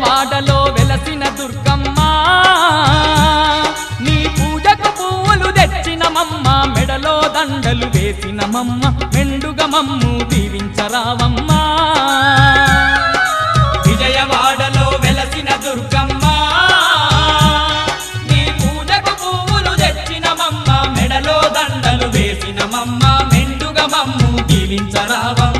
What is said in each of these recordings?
విజయవాడలో వెలసిన దుర్గమ్మ నీ పూజకు పువ్వులు తెచ్చినమమ్మ మెడలో దండలు వేసినమమ్మ మెండుగా మమ్ము దీవించరావమ్మ విజయవాడలో వెలసిన దుర్గమ్మ నీ పూజకు పువ్వులు తెచ్చినమమ్మ మెడలో దండలు వేసినమమ్మ మెండుగా మమ్ము దీవించరావమ్మ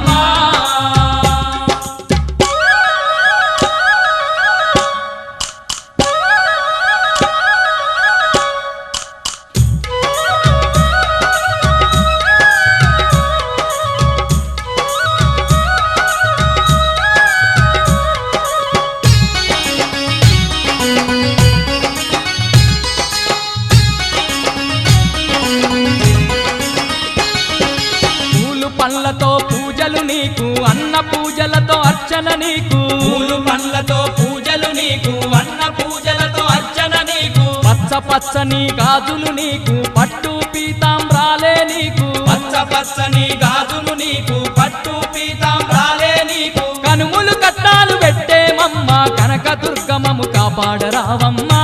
పండ్లతో పూజలు నీకు అన్న పూజలతో అర్చన నీకు పూలు పండ్లతో పూజలు నీకు అన్న పూజలతో అర్చన నీకు పచ్చ పచ్చని గాజులు నీకు పట్టు పీతాంబ్రాలే నీకు పచ్చ పచ్చని గాజులు నీకు పట్టు పీతాంబ్రాలే నీకు కనుములు కట్టాలు పెట్టేమమ్మ కనక దుర్గమము కాపాడరావమ్మా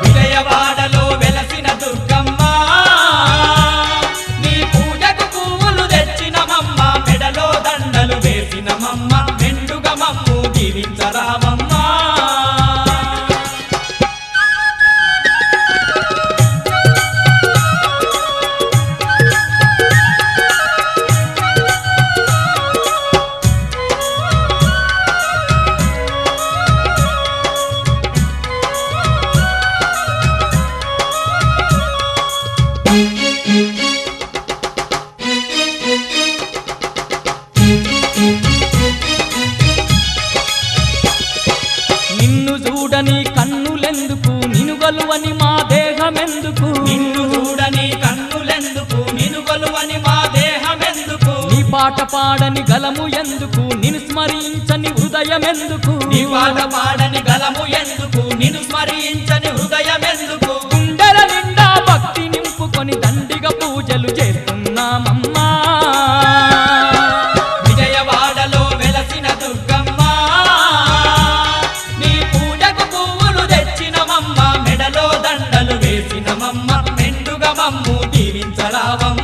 విజయవాడలో వెలసిన దుర్గమ్మ నీ పూజకు పువ్వులు తెచ్చినమమ్మ మెడలో దండలు వేసినమమ్మ మెండుగా మమ్ము దీవించరావమ్మ నిన్ను చూడని కన్నులెందుకు నిన్ను గొలువని మా దేహమెందుకు నిన్ను చూడని కన్నులెందుకు నిన్ను కొలువని మా దేహమెందుకు నీ పాట పాడని గలము ఎందుకు నిన్ను స్మరించని హృదయమెందుకు నీ పాట పాడని గలము ఎందుకు నిన్ను స్మరించని హృదయమెందుకు గుండెల నిండా భక్తి నింపుకొని దండిగా పూజలు చేస్తున్నామమ్మా విజయవాడలో వెలసిన దుర్గమ్మ నీ పూజకు పువ్వులు తెచ్చినమమ్మ మెడలో దండలు వేసినమమ్మ మెండుగా మమ్ము దీవించరావమ్మ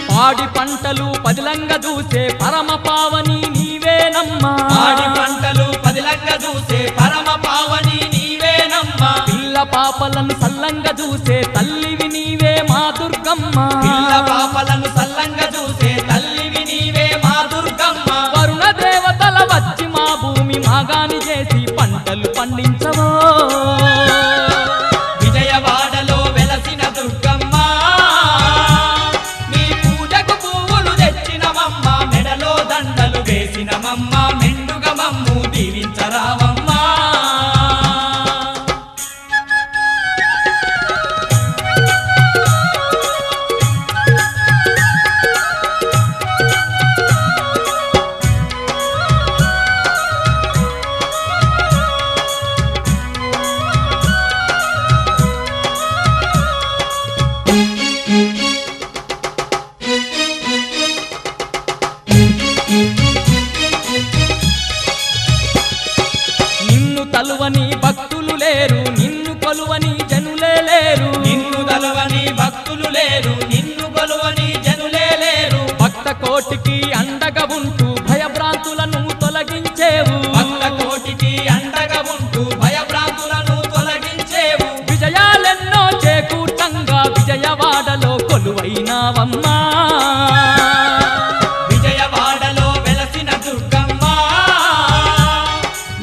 పాడి పంటలు పదిలంగా చూసే పరమ పావని నీవేనమ్మా ఆడి పంటలు పదిలంగా చూసే పరమ పావని నీవేనమ్మా పిల్ల పాపలను సల్లంగా చూసే తల్లివి నీవే మా దుర్గమ్మ పిల్ల పాపలను సల్లంగా చూసే తల్లివి నీవే మా దుర్గమ్మ వరుణ దేవతల వచ్చి మా భూమి మాగాని చేసి పంటలు పండించవో విజయవాడలో వెలసిన దుర్గమ్మ నీ పూజకు పువ్వులు తెచ్చినమమ్మ మెడలో దండలు వేసినమమ్మ మెండుగా మమ్ము దీవించరావమ్మ నిన్ను తలువని భక్తులు లేరు నిన్ను కొలువని జనులే లేరు నిన్ను తలవని భక్తులు లేరు నిన్ను కొలువని జనులే లేరు భక్త కోటికి అండగా ఉంటూ భయభ్రాంతులను తొలగించేవు భక్త కోటికి అండగా ఉంటూ భయభ్రాంతులను తొలగించేవు విజయాలెన్నో చేకూర్చంగా విజయవాడలో కొలువైనావమ్మా విజయవాడలో వెలసిన దుర్గమ్మ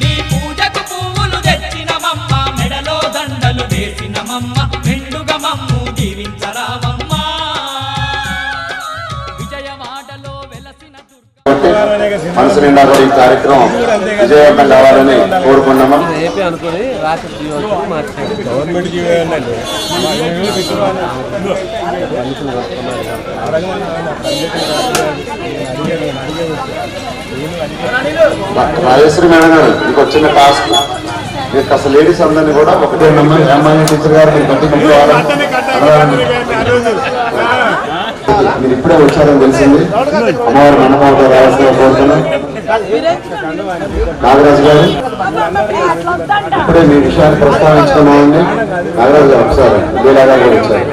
నీ పూజకు పువ్వులు తెచ్చినమమ్మ మెడలో దండలు వేసినమమ్మ మెండుగా మమ్ము దీవించరావమ్మ విజయవాడలో వెలసిన దుర్గ కాబట్టి మనసు నిండా కూడా ఈ కార్యక్రమం విజయవంతం కావాలని కోరుకున్నాము. రాజేశ్వరి మేడం గారు మీకు వచ్చిన టాస్క్, మీకు అసలు లేడీస్ అందరినీ కూడా ఒకటే అమ్మాయి టీచర్ గారు మీరు మీరు ఇప్పుడే వచ్చారని తెలిసింది. అమ్మవారు నమ్మకం రావాల్సిన కోరుతున్నాం. నాగరాజు గారు ఇప్పుడే మీ విషయాన్ని ప్రస్తావించుకున్నామండి. నాగరాజు గారు ఒకసారి వీలాగా కూడా వచ్చారు.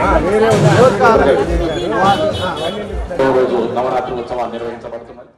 రోజు నవరాత్రి ఉత్సవాలు నిర్వహించబడుతున్నాయి.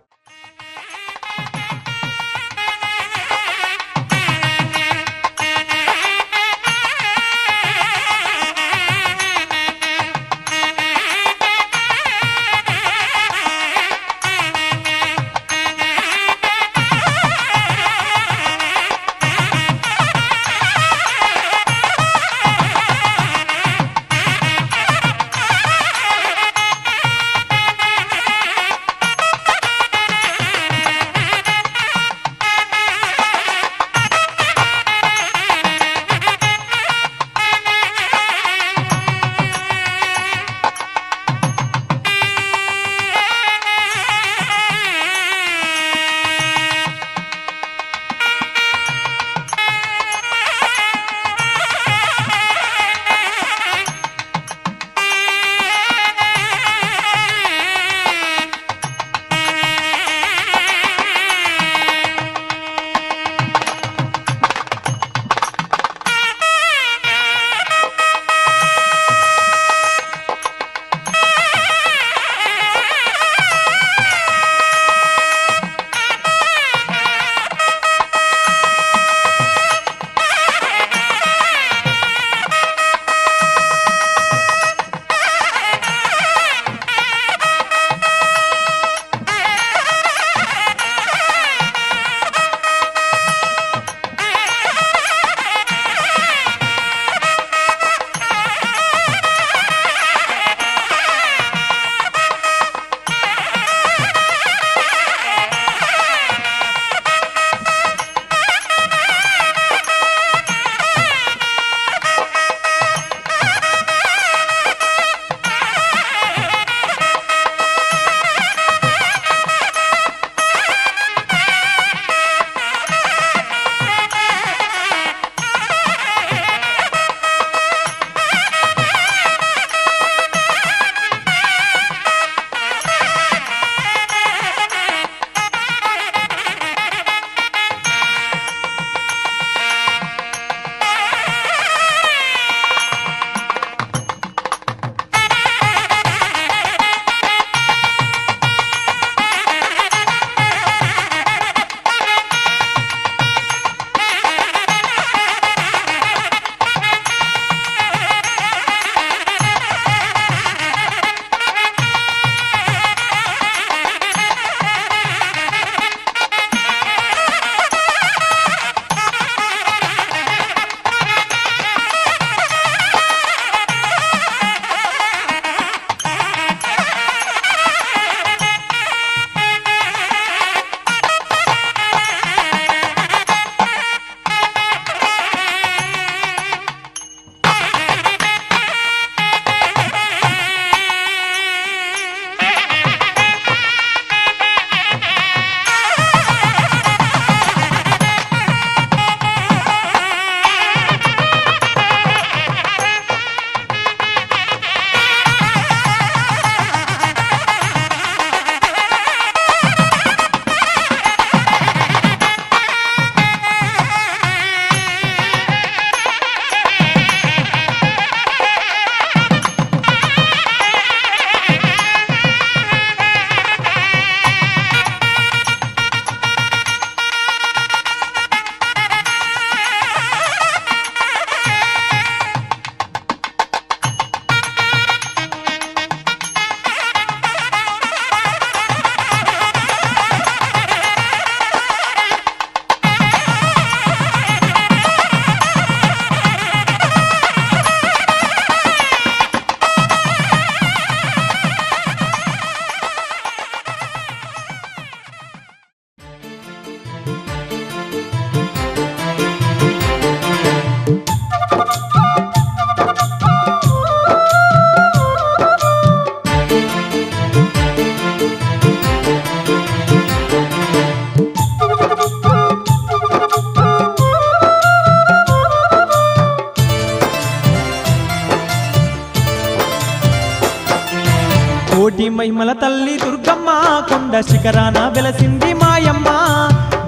కోటి మహిమల తల్లి దుర్గమ్మ కొండ శిఖరాన వెలసింది మాయమ్మ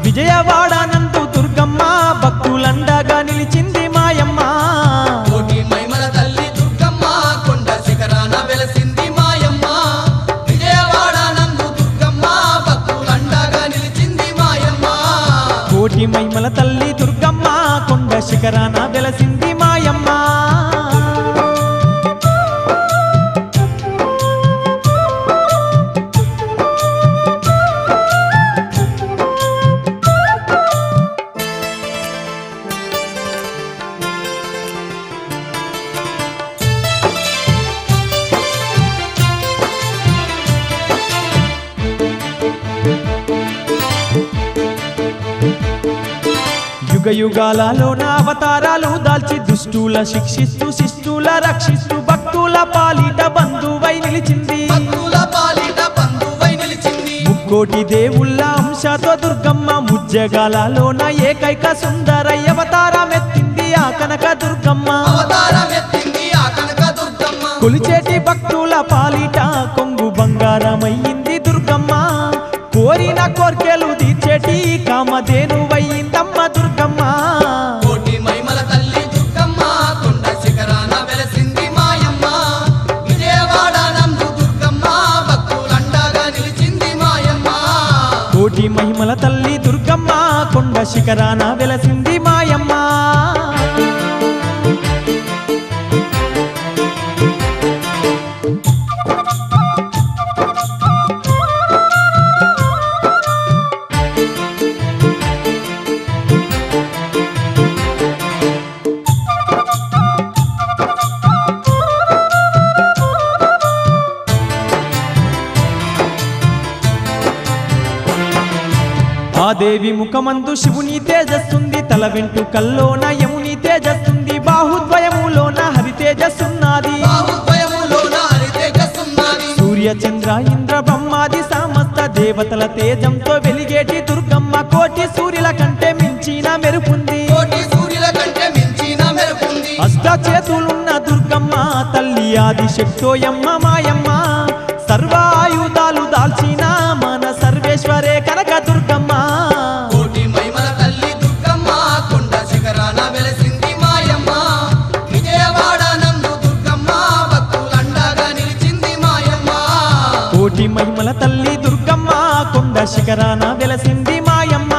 విజయవాడ నందు దుర్గమ్మ భక్తులండగా నిలిచింది మాయమ్మ కోటి మహిమల తల్లి దుర్గమ్మ కొండ శిఖరాన వెలసింది మాయమ్మ విజయవాడ నందు దుర్గమ్మ భక్తులండగా నిలిచింది మాయమ్మ కోటి మహిమల తల్లి దుర్గమ్మ కొండ శిఖరాన వెలసింది మాయమ్మ యుగ యుగాలలోన అవతారాలు దాల్చి దుష్టుల శిక్షిస్తూ శిష్టుల రక్షిస్తూ భక్తుల పాలిట బంధువై నిలిచింది భక్తుల పాలిట బంధువై నిలిచింది ముక్కోటి దేవుళ్ళ అంశతో దుర్గమ్మ ముజ్జగాలలోన ఏకైక సుందర అవతారమెత్తింది ఆ కనక దుర్గమ్మ అవతారమెత్తింది ఆ కనక దుర్గమ్మ కొలిచేటి భక్తుల పాలిట కొంగు బంగారమయ్యింది దుర్గమ్మ కోరిన కోర్కెలు తీర్చేటి కామధేనువయ్యిందమ్మ దుర్గమ్మ కోటి మహిమల తల్లి దుర్గమ్మ కొండ శిఖరాన వెలసింది మాయమ్మ విజయవాడ నందు దుర్గమ్మ భక్తులండగా నిలిచింది మాయమ్మ కోటి మహిమల తల్లి దుర్గమ్మ కొండ శిఖరాన వెలసింది మాయమ్మ ఆ దేవి ముఖమందు శివుని తేజస్సుంది తల వెంట్రుకల్లోన యముని తేజస్సుంది బాహుద్వయములోన హరి తేజస్సున్నది బాహుద్వయములోన హరి తేజస్సున్నది సూర్య చంద్ర ఇంద్ర బ్రహ్మాది సమస్త దేవతల తేజంతో వెలిగేటి దుర్గమ్మ కోటి సూర్యుల కంటే మించిన మెరుపుంది కోటి సూర్యుల కంటే మించిన మెరుపుంది అష్ట చేతులున్న దుర్గమ్మ తల్లి ఆది శక్తోయమ్మ మాయమ్మ సర్వాయుధాలు దాల్చిన మన సర్వేశ్వరే కనక దుర్గమ్మ కోటి మహిమల తల్లి దుర్గమ్మ కొండ శిఖరాన వెలసింది మాయమ్మ విజయవాడ నందు దుర్గమ్మ భక్తులండగా నిలిచింది మాయమ్మ కోటి మహిమల తల్లి దుర్గమ్మ కొండ శిఖరాన వెలసింది మాయమ్మ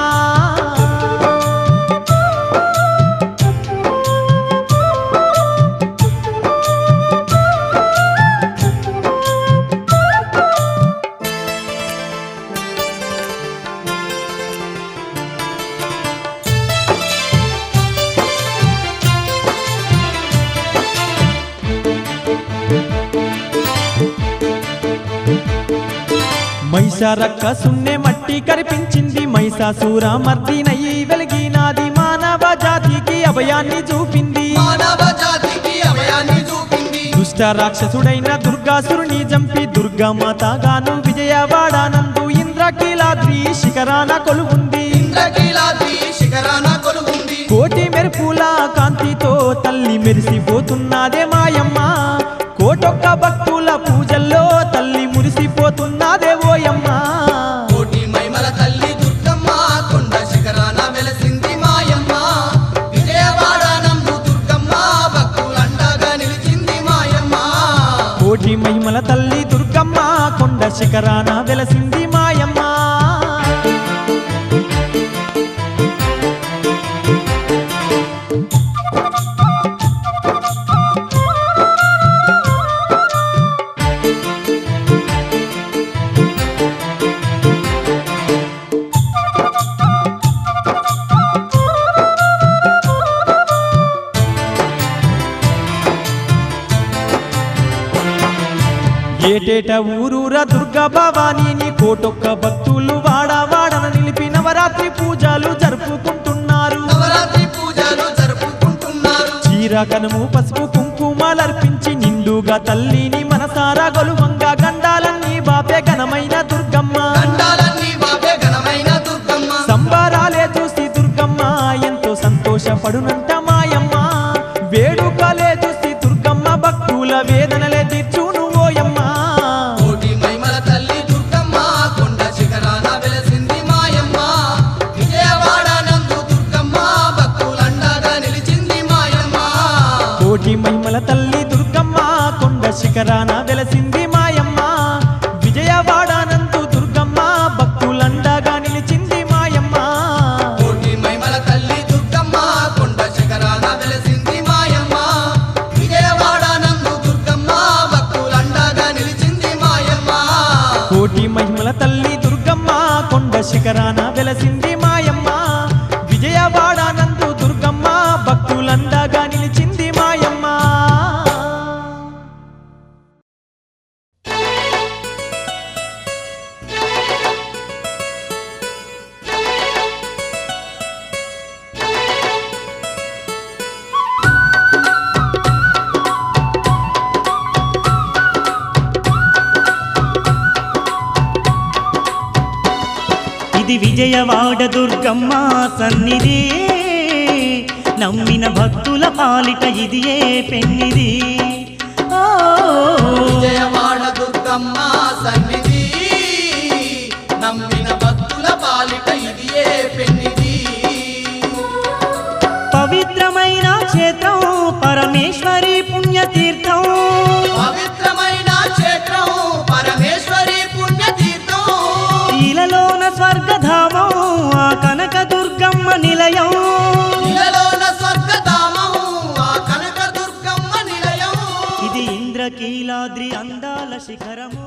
మైసారక్క సున్నే మట్టి కరిపించింది మైసాసూర మర్దినయ్యి వెలిగినాది మానవ జాతికి అభయాన్ని చూపింది మానవ జాతికి అభయాన్ని చూపింది దుష్ట రాక్షసుడైన దుర్గాసురుని చంపి దుర్గామాతగాను విజయవాడ నందు ఇంద్రకీలాద్రి శిఖరాన కొలువుంది ఇంద్రకీలాద్రి శిఖరాన కొలువుంది కోటి మెరుపుల కాంతితో తల్లి మెరిసిపోతున్నదే మాయమ్మ కోటొక్క భక్తుల పూజల్లో తల్లి మురిసిపోతున్నదే ఓయమ్మ కోటి మహిమల తల్లి దుర్గమ్మ కొండ శిఖరాన వెలసింది మాయమ్మ విజయవాడ నందు దుర్గమ్మ భక్తులండగా నిలిచింది మాయమ్మ కోటి మహిమల తల్లి దుర్గమ్మ కొండ శిఖరాన వెలసింది మాయమ్మ ఏటేట ఊరూర దుర్గా భవానీని కోటొక్క భక్తులు వాడవాడన నిలిపి నవరాత్రి పూజలు జరుపుకుంటున్నారు నవరాత్రి పూజలు జరుపుకుంటున్నారు చీర కనుము పసుపు కుంకుమలర్పించి నిండుగా తల్లిని మనసారా గొలువంగా గండాలన్నీ బాపే ఘనమైన దుర్గమ్మ గండాలన్నీ బాపే ఘనమైన దుర్గమ్మ సంబరాలే చూసి దుర్గమ్మ ఎంతో సంతోషపడునంట మాయమ్మ వేడుకలే చూసి దుర్గమ్మ భక్తుల వేదనలే తీర్చును ఓయమ్మ కోటి కోటి మహిమల తల్లి దుర్గమ్మ కొండ శిఖరాన వెలసింది మాయమ్మ విజయవాడనందు దుర్గమ్మ భక్తులండగా నిలిచింది మాయమ్మ కోటి మహిమల తల్లి దుర్గమ్మ కొండ శిఖరాన వెలసింది మాయమ్మ విజయవాడనందు దుర్గమ్మ భక్తులండగా నిలిచింది మాయమ్మ కోటి మహిమల తల్లి దుర్గమ్మ కొండ శిఖరాన వెలసింది మాయమ్మ విజయవాడనందు దుర్గమ్మ భక్తులండగా నిలిచింది మాయమ్మ ఇది విజయవాడ దుర్గమ్మ సన్నిధి నమ్మిన భక్తుల పాలిట ఇది ఏ పెన్నిది ఓ విజయవాడ దుర్గమ్మ సన్నిధి నమ్మిన భక్తుల పాలిట ఇది ఏ పెన్నిది పవిత్రమైన క్షేత్రం పరమేశ్వరి పుణ్యతీర్థం పవిత్రమైన క్షేత్రం పరమేశ్వరి పుణ్యతీర్థం ఇలలోన స్వర్గధామం ఆ కనక దుర్గమ్మ నిలయం ఇలలోన స్వర్గధామం ఆ కనక దుర్గమ్మ నిలయం ఇది ఇంద్రకీలాద్రి అందాల శిఖరము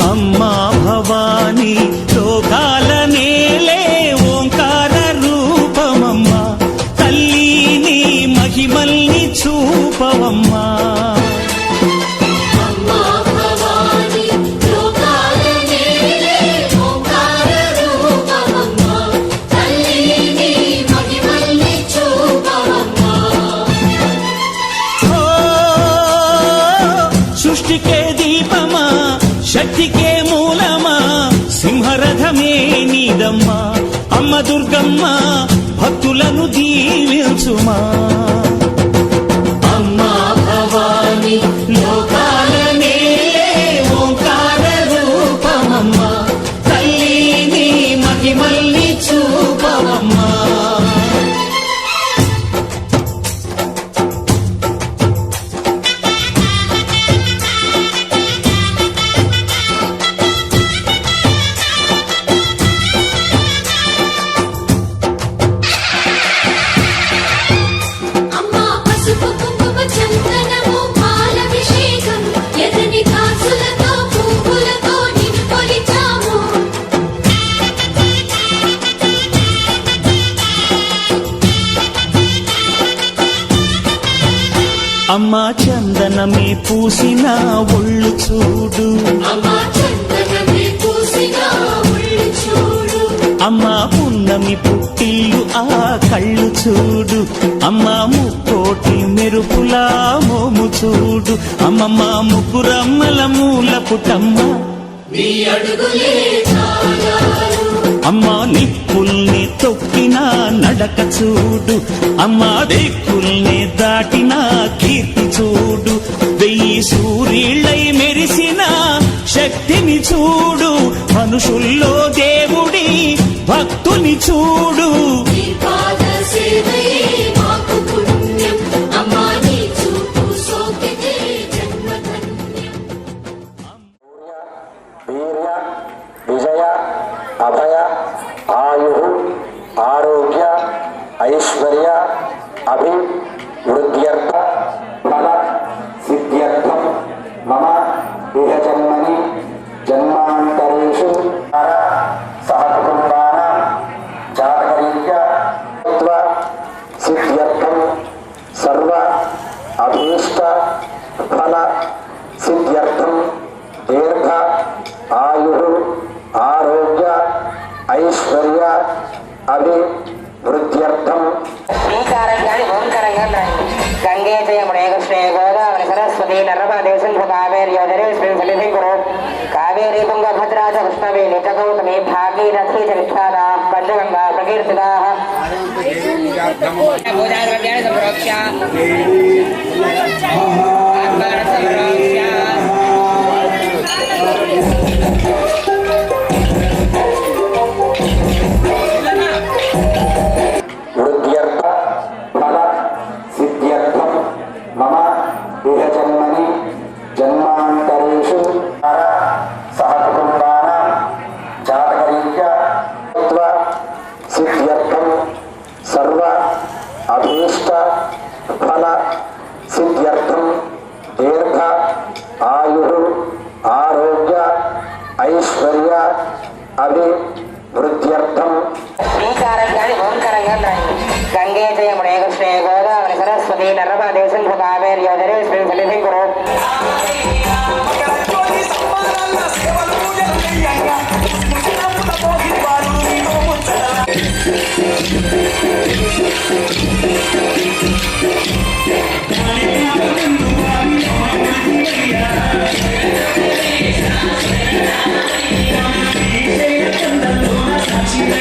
అమ్మా భవాని లోకాల నేలే ఓంకార రూపమమ్మా తల్లిని మహిమల్ని చూపవమ్మా సృష్టికే దీపమా శక్తికే మూలమా సింహరథమే నీదమ్మా అమ్మ దుర్గమ్మ భక్తులను దీవించుమా అమ్మా భవాని లోకాల నేలే ఓంకార రూపమమ్మా తల్లిని మహిమల్ని చూపవమ్మా అమ్మా చందనమే పూసిన ఒళ్ళు చూడు అమ్మా పున్నమి పుట్టిల్లు ఆ కళ్ళు చూడు అమ్మా ముక్కోటి మెరుపులా మోము చూడు అమ్మమ్మ ముగ్గురమ్మల మూల పుటమ్మ అమ్మా నిప్పుల్ని తొక్కిన నడక చూడు అమ్మా దిక్కుల్ని దాటిన కీర్తి చూడు వెయ్యి సూర్యుళ్ళై మెరిసిన శక్తిని చూడు మనుషుల్లో దేవుడి భక్తుని చూడు వీర్య విజయ అభయ ఆయు ఆరోగ్య ఐశ్వర్య అభివృద్ధ్యర్థ ఫల సిద్ధ్యర్థం सरस्वती नर्मदे सिंधु कावेरी जलेस्मिन् सन्निधिं कुरु कावेरी तुङ्गभद्रा च कृष्णवेणी च गौतमी भागीरथी च विख्याता पञ्चगङ्गा प्रकीर्तिताः पूजाद्रव्याणि संप्रोक्ष्य आत्मानं संप्रोक्ष्य वृद्ध्यर्थ फल सिद्ध्यर्थम मम इह जन्मनि जन्मान्तरेषु सहकुटुम्बानां जातकरीत्या सिद्ध्यर्थम सर्व अभीष्ट फल सिद्ध्यर्थम दीर्घ आयुः आरोग्य ऐश्वर्य अभिवृद्ध्यर्थम శ్రీకారంగాని ఓంకారంగా గంగే జయమునే కృష్ణే గోదావరి సరస్వతి నర్మదే సింధు కావేరీ జలేస్మిన్ సన్నిధిం కురు సాక్షి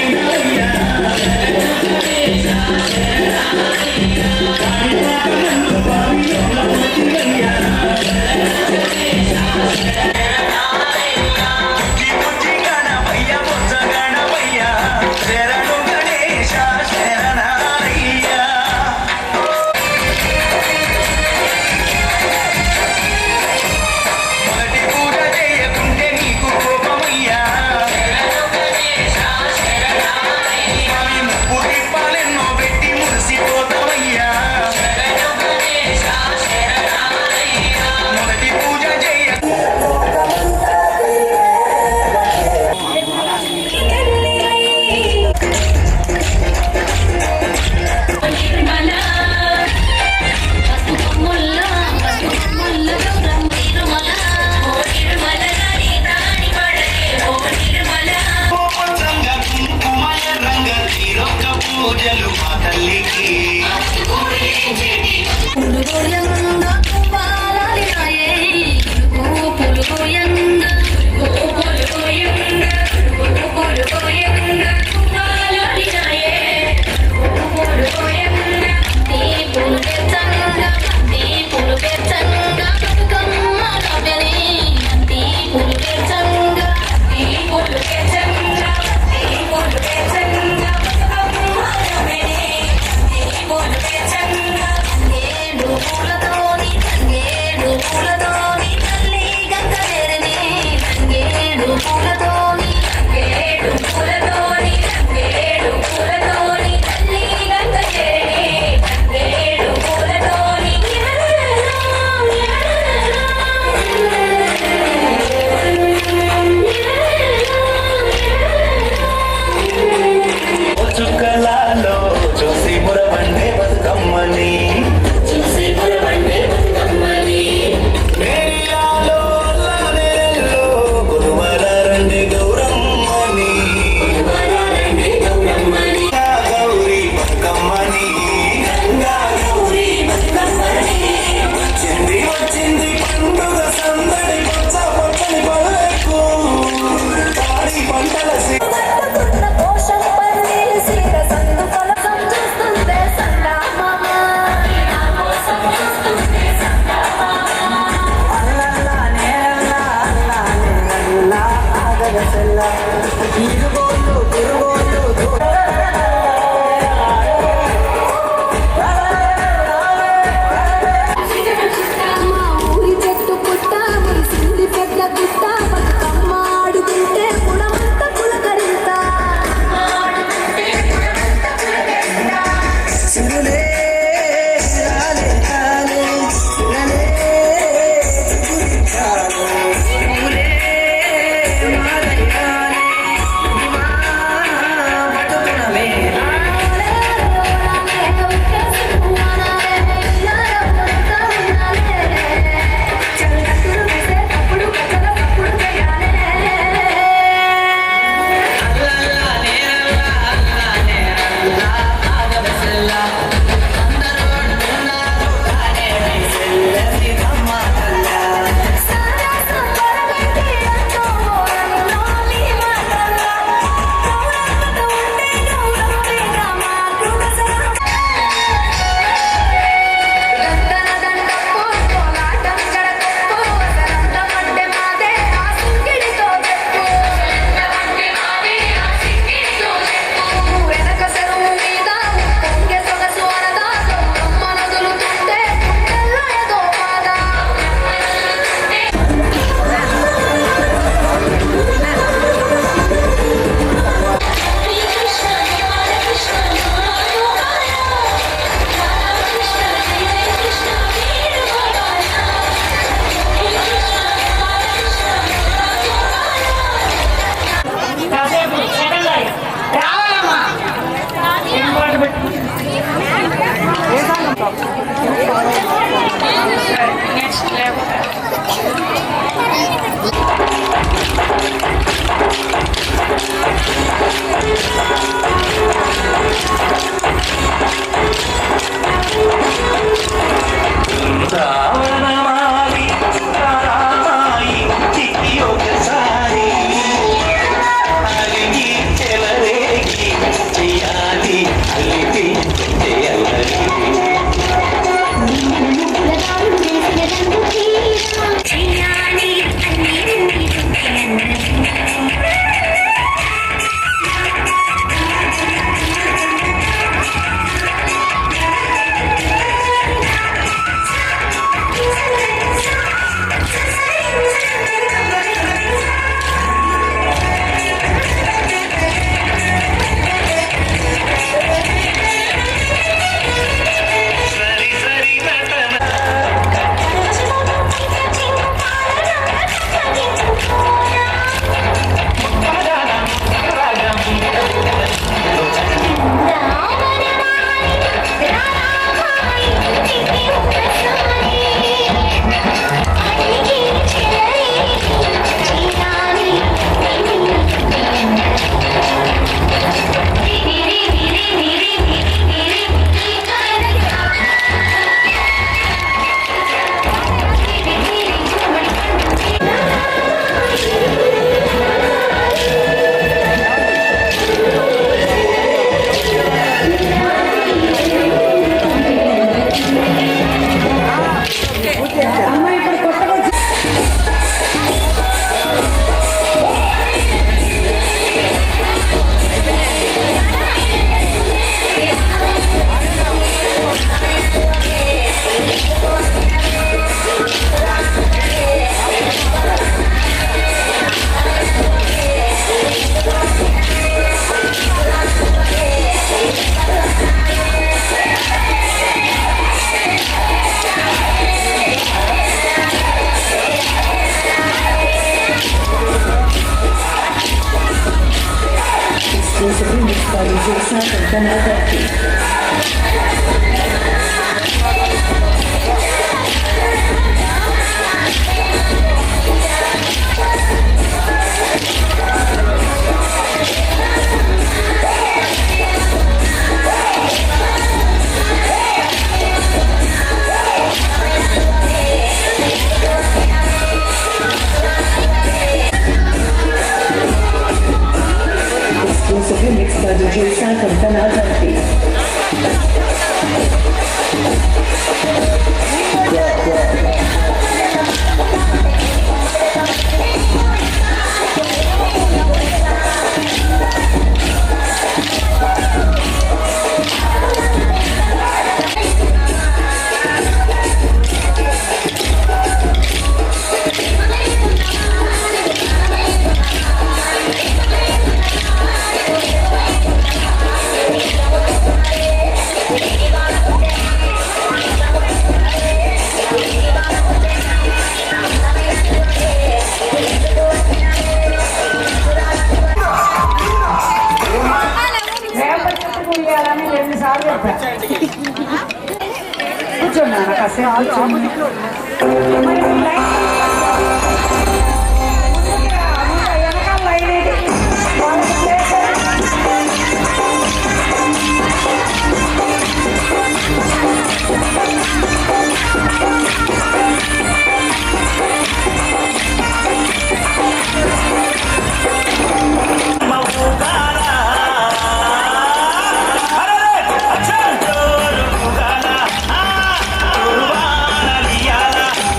కూర్చోండి కాసేపు కూర్చోండి.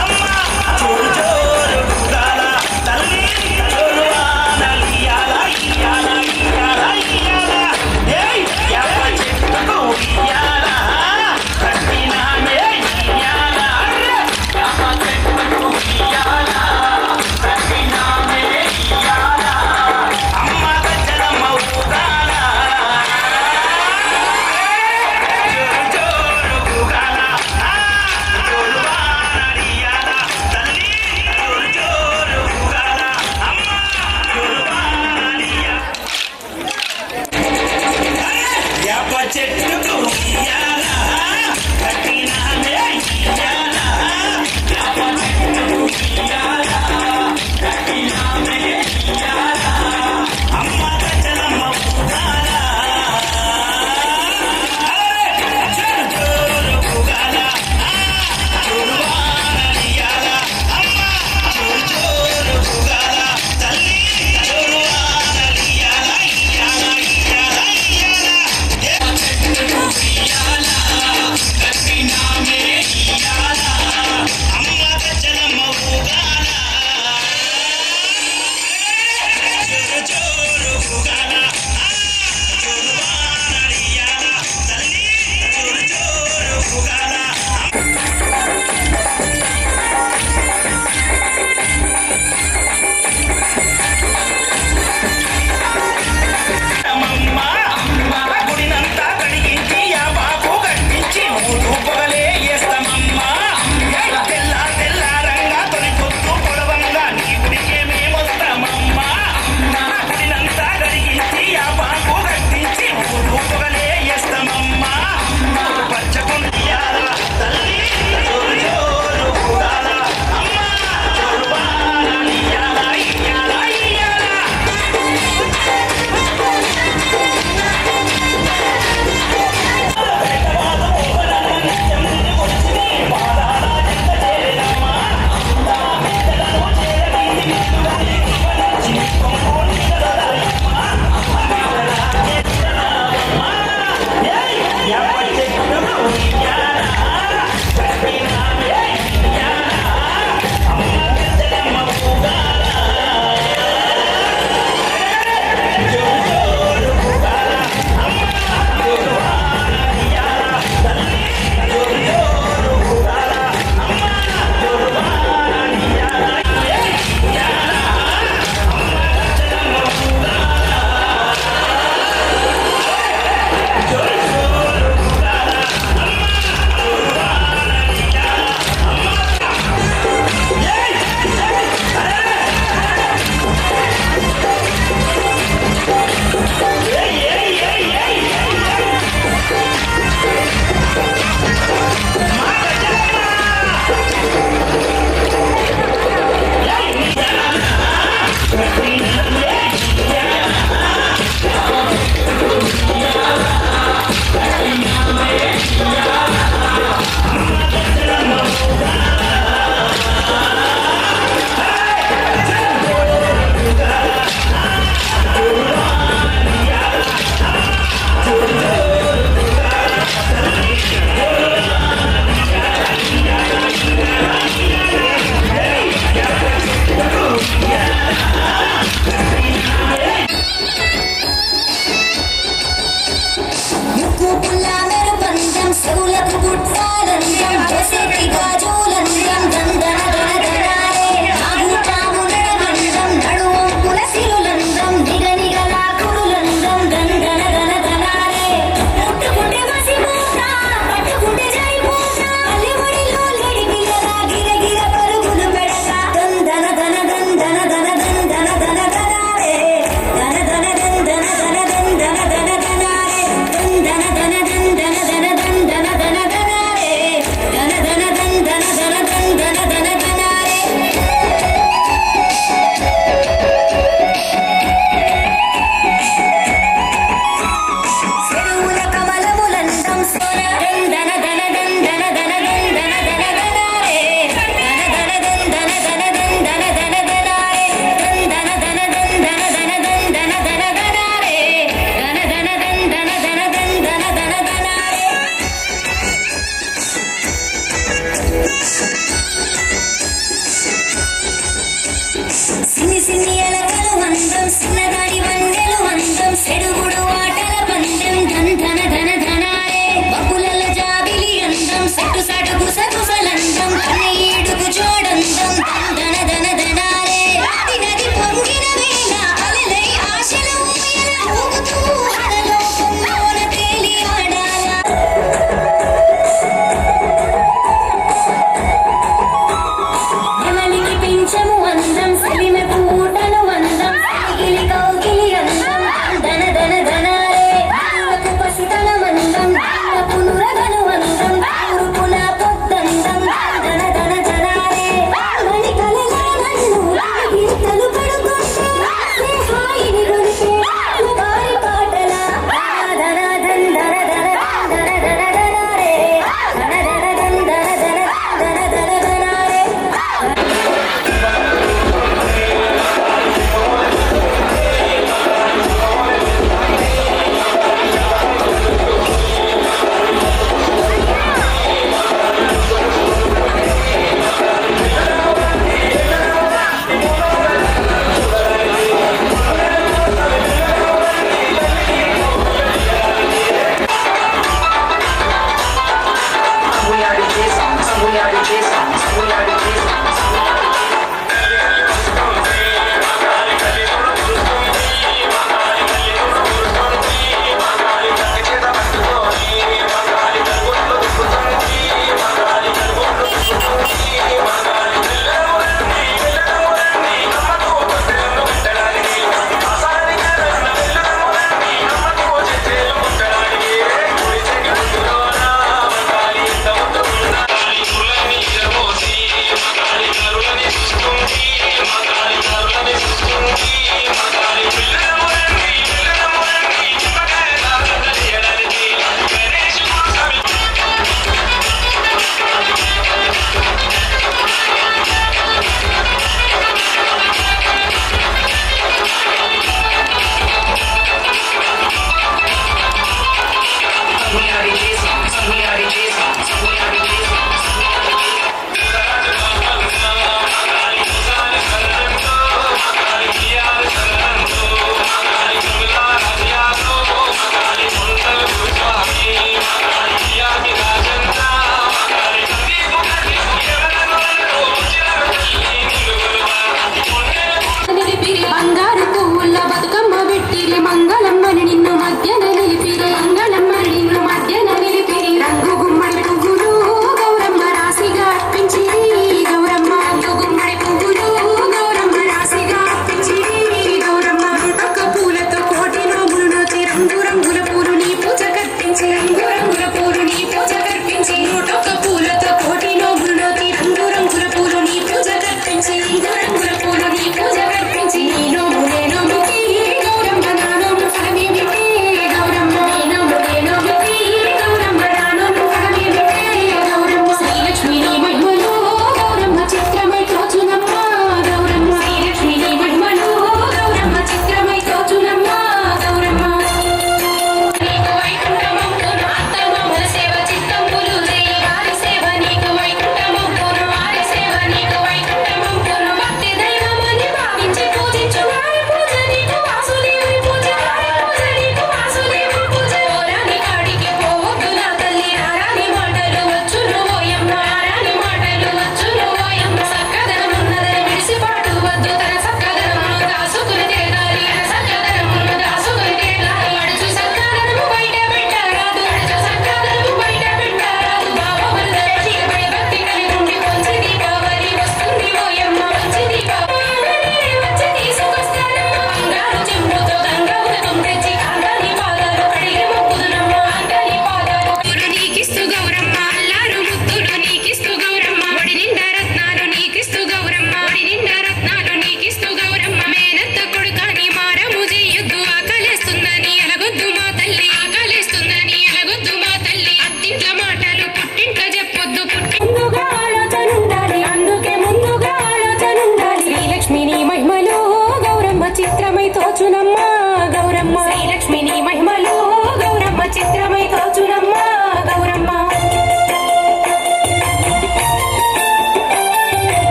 అమ్మా సిన్ని ఎలకలు అందం సిన్నగాడి వందెలు అందం సెడుగుడు ఆటల పందెం ధన ధన ధన ధనాలే బబ్బులల జాబిలి అందం సెట్టు సడు గుసగుసలందం కన్నీడుకు చూడందం ధన ధన ధనాలే నది నది పొంగిన వేళ అలలై ఆశలు ఊయల ఊగుతూ హరలో పొంగోన తేలి ఆడాల నెమలికి పింఛము అందం సెలిమె పూటలు అందం గిలి కౌగిలి అందం ధన ధన ధనాలే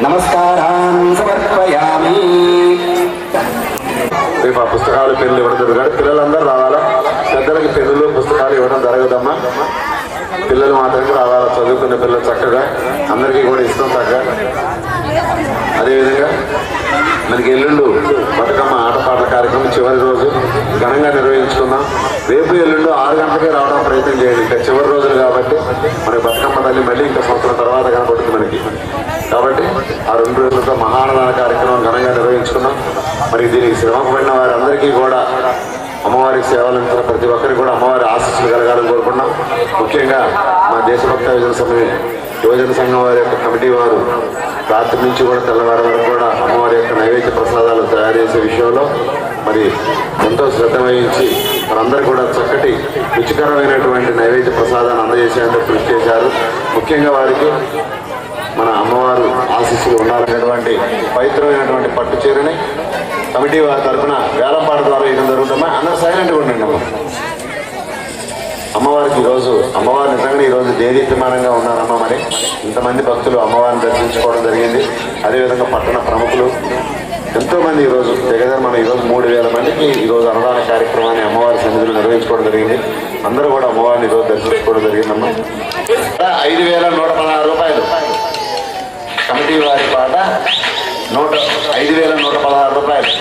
నమస్కారాన్ సమర్పయామి. రేపు ఆ పుస్తకాలు పెన్నులు ఇవ్వడం జరుగుతుంది. పిల్లలందరూ రావాలా, పెద్దలకి పెన్నులు పుస్తకాలు ఇవ్వడం జరగదమ్మా. పిల్లలు మాత్రమే రావాలా, చదువుకున్న పిల్లలు చక్కగా అందరికీ కూడా ఇస్తాం తగ్గ. అదేవిధంగా మనకి ఎల్లుండు బతుకమ్మ ఆటపాటల కార్యక్రమం చివరి రోజు ఘనంగా నిర్వహించుకుందాం. రేపు ఎల్లుండు 6 గంటలకే రావడం ప్రయత్నం చేయండి. ఇంకా చివరి రోజులు కాబట్టి మనకి బతుకమ్మ తల్లి మళ్ళీ ఇంకా సంవత్సరం తర్వాత కనపడుతుంది మనకి. కాబట్టి ఆ 2 రోజులతో మహానదాన కార్యక్రమం ఘనంగా నిర్వహించుకున్నాం. మరి దీనికి శ్రమపడిన వారందరికీ కూడా అమ్మవారికి సేవలు అందించిన ప్రతి ఒక్కరికి కూడా అమ్మవారి ఆశీస్సులు కలగాలని కోరుకున్నాం. ముఖ్యంగా మా దేశభక్త యువజన సంఘం వారి యొక్క కమిటీ వారు రాత్రి నుంచి కూడా తెల్లవారి వరకు కూడా అమ్మవారి యొక్క నైవేద్య ప్రసాదాలు తయారు చేసే విషయంలో మరి ఎంతో శ్రద్ధ వహించి మనందరూ కూడా చక్కటి రుచికరమైనటువంటి నైవేద్య ప్రసాదాన్ని అందజేసేందుకు కృషి చేశారు. ముఖ్యంగా వారికి మన అమ్మవారు ఆశీస్సులు ఉండాలనేటువంటి పవిత్రమైనటువంటి పట్టు చీరని కమిటీ వారి తరఫున వేలంపాట ద్వారా ఇవ్వడం జరుగుతుందా. అందరూ సైలెంట్గా ఉండండి. అమ్మవారికి ఈరోజు అమ్మవారు నిజంగా ఈరోజు దేదీప్యమానంగా ఉన్నారమ్మ. మరి ఇంతమంది భక్తులు అమ్మవారిని దర్శించుకోవడం జరిగింది. అదేవిధంగా పట్టణ ప్రముఖులు ఎంతో మంది ఈరోజు దగ్గర మనం ఈరోజు 3000 మందికి ఈరోజు అన్నదాన కార్యక్రమాన్ని అమ్మవారి సన్నిధిలో నిర్వహించుకోవడం జరిగింది. అందరూ కూడా అమ్మవారిని ఈరోజు దర్శించుకోవడం జరిగిందమ్మా. 5116 రూపాయలు కమిటీ వారి పాట 5116 రూపాయలు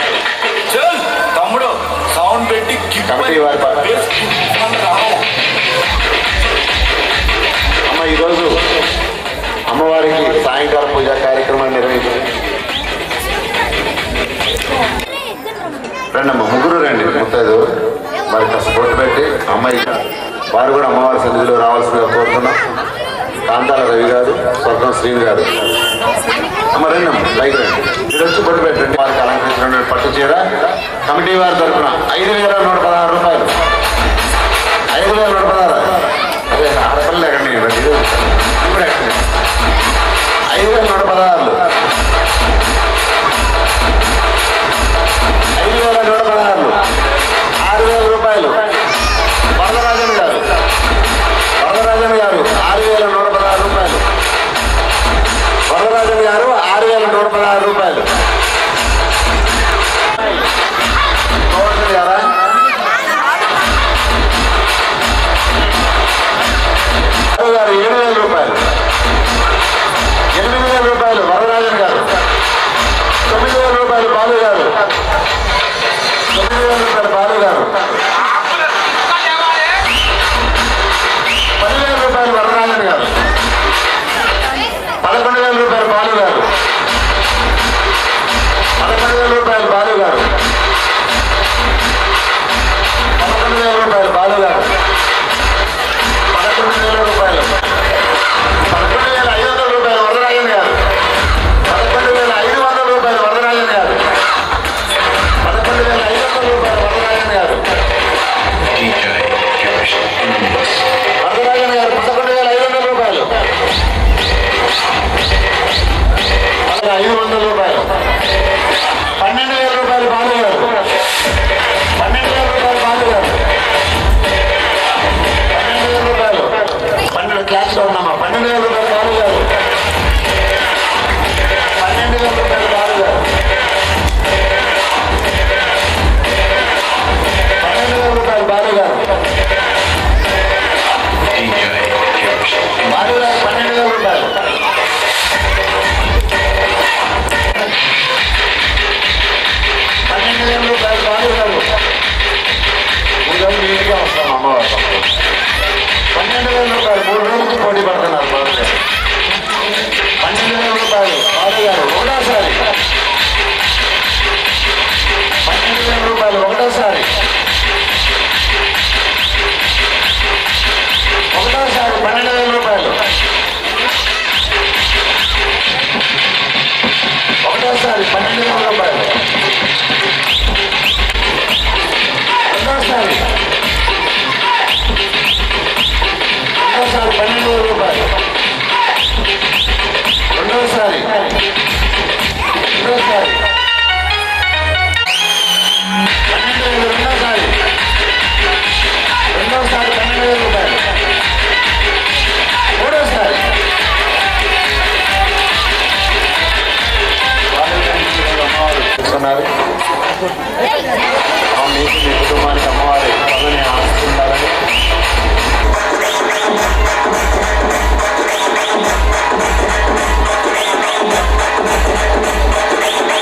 తమ్ముడు సౌండ్ పెట్టి కమిటీ వారి పాట. అమ్మ ఈరోజు అమ్మవారికి సాయంకాల పూజా కార్యక్రమాన్ని నిర్వహించింది. రండి అమ్మ, ముగ్గురు రండి ముత్తైదు మరి కాస్త బొట్టు పెట్టి అమ్మాయి వారు కూడా అమ్మవారి సన్నిధిలో రావాల్సిందిగా కోరుతున్నాం. కాంతాల రవి గారు, స్వర్గం శ్రీని గారు. అమ్మ రండి అమ్మ, పైకి రండి. మీరు వచ్చి బొట్టు పెట్టండి. వారికి అలంకరించిన పట్టు చీర కమిటీ వారి తరఫున 5116 రూపాయలు. 5116 అదే ఆడపిల్ల లేకండి 5116 5116 6000 రూపాయలు. వరదరాజన్ గారు 6116 రూపాయలు. వరదరాజన్ గారు 6116 రూపాయలు. గారా గారు 7000 రూపాయలు. 8000 రూపాయలు వరదరాజన్ గారు. 9000 రూపాయలు బాలు గారు. 9000 రూపాయలు బాలు గారు. 10,000 రూపాయలు వరదరాజన్ గారు. 11,000 రూపాయలు బాలు గారు. 11,000 రూపాయలు బాలు గారు. 11,000 రూపాయలు బాలు గారు. 11,000 రూపాయలు. 11,500 రూపాయలు వరదరాజన్ గారు. 11,500 రూపాయలు వరదరాజన్ గారు. 11,500 రూపాయలు వరదరాజన్ గారు. వరదరాజన్ గారు 11,500 రూపాయలు. 500 రూపాయలు. 12,000 రూపాయలు బాలు గారు. 12,000 రూపాయలు బాలు గారు. 12,000 రూపాయలు. 12 క్లాస్లో ఉన్నామా? 12,000 రూపాయలు బాలు గారు. 12,000 రూపాయలు బాలు గారు. 12,000 రూపాయలు బాలు గారు. బాలు గారు 12,000 రూపాయలు. 12,000 రూపాయలు బాలు గారు. ఈరోజు నీట్గా వస్తాం అమ్మవారు. 12,000 రూపాయలు 3 రోజులకి పోటీ పడుతున్నారు బాలు గారు. 12,000 రూపాయలు బాలు గారు ఒకటోసారి. 12,000 రూపాయలు ఒకటోసారి. ఒకటోసారి 12,000 రూపాయలు. ఒకటోసారి 12,000 రూపాయలు. రెండోసారి. రెండోసారి 12,000 రూపాయలు. రెండోసారి. రెండోసారి 12,000. రెండోసారి. రెండోసారి 12,000 రూపాయలు. మూడోసారి. అమ్మవారు చూస్తున్నారు. మీకు మీ కుటుంబానికి అమ్మవారి పనులని ఆశిస్తుండాలని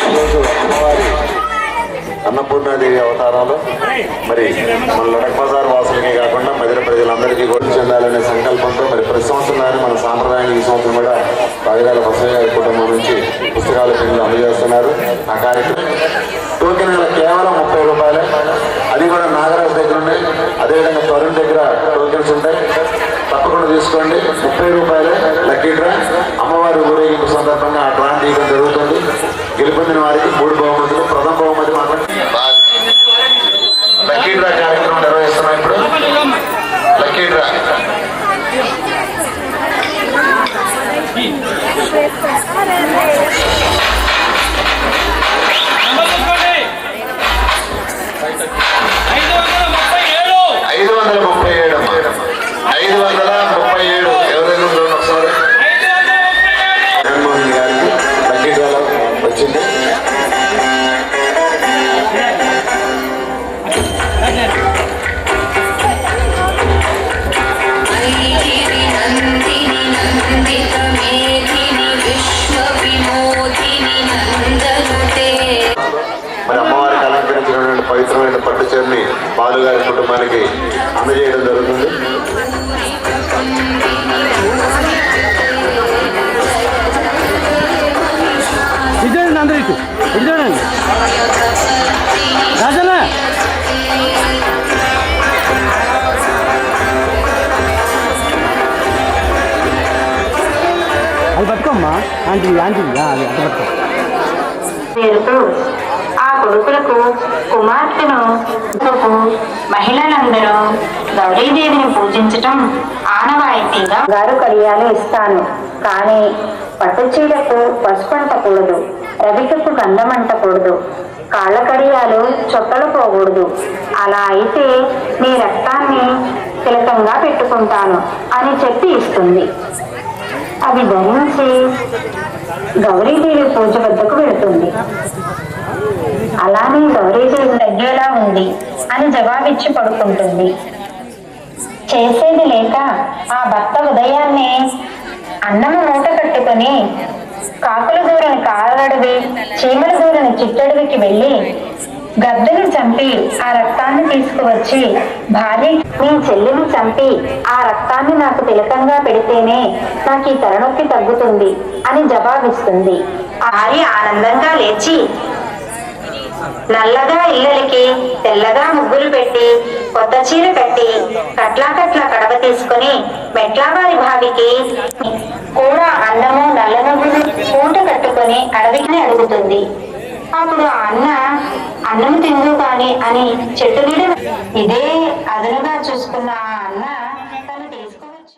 ఈరోజు అమ్మవారి అన్నపూర్ణాదేవి అవతారాలు మరి మన లడక్ బజార్ వాసులకే కాకుండా మధ్య ప్రజలందరికీ కూడా చెందాలనే సంకల్పంతో మరి ప్రతి సంవత్సరం మన సాంప్రదాయం ఈ సంవత్సరం కూడా రాజరాల బసయ్య గారి కుటుంబం నుంచి పుస్తకాల కింద అందజేస్తున్నారు. ఆ కార్యక్రమం టోకెన్ కేవలం 30 రూపాయలే. అది కూడా నాగరాజు దగ్గర ఉన్నాయి. అదేవిధంగా తరుణ్ దగ్గర టోకెన్స్ ఉంటాయి. తప్పకుండా తీసుకోండి. 30 రూపాయలే లక్కీ డ్రా. అమ్మవారి ఊరేగింపు సందర్భంగా ఆ డ్రా తీయడం జరుగుతుంది. గెలుపొందిన వారికి 3 బహుమతులు. ప్రథమ బహుమతి మాత్రం లక్కీ డ్రా కార్యక్రమం నిర్వహిస్తున్నాం. ఇప్పుడు లక్కీ డ్రా వచ్చింది. కుటుంబానికి అందజేయడం జరుగుతుంది. అందరూ ఇటు చూడండి రాజన్న అది పట్టుకోమ్మా ఆంటీ ఆంటీ అది పట్టుకో. ఆ కొడుకులకు కుమార్తెను మహిళలందరూ గౌరీదేవిని పూజించటం ఆనవాయితీగా గారు కడియాలు ఇస్తాను, కానీ పట్టుచీరకు పసుపు అంటకూడదు, రవికకు గంధం అంటకూడదు, కాళ్ళ కడియాలు చొట్టలు పోకూడదు. అలా అయితే నీ రక్తాన్ని తిలకంగా పెట్టుకుంటాను అని చెప్పి ఇస్తుంది. అవి ధరించి గౌరీదేవి పూజ వద్దకు వెళుతుంది. అలానే గౌరీదేవి తగ్గేలా ఉంది అని జవాబిచ్చి పడుకుంటుంది. చేసేది లేక ఆ భర్త ఉదయాన్నే అన్నము మూట కట్టుకుని కాకుల దూరని కారడవి, చీమల దూరని చిట్టడవికి వెళ్ళి గద్దను చంపి ఆ రక్తాన్ని తీసుకువచ్చి భార్య, నీ చెల్లిని చంపి ఆ రక్తాన్ని నాకు తిలకంగా పెడితేనే నాకు ఈ తలనొప్పి తగ్గుతుంది అని జవాబిస్తుంది. భార్య ఆనందంగా లేచి నల్లగా ఇళ్ళకి తెల్లగా ముగ్గులు పెట్టి కొత్త చీర కట్టి కట్లా కడవ తీసుకుని మెట్లావారి భావికి కూడా అన్నము నల్ల నువ్వులు పూట కట్టుకుని అడవికి అడుగుతుంది. అప్పుడు ఆ అన్నం తిందు కాని అని చెట్టు నీడ ఇదే అదనుగా చూసుకున్న ఆ అన్న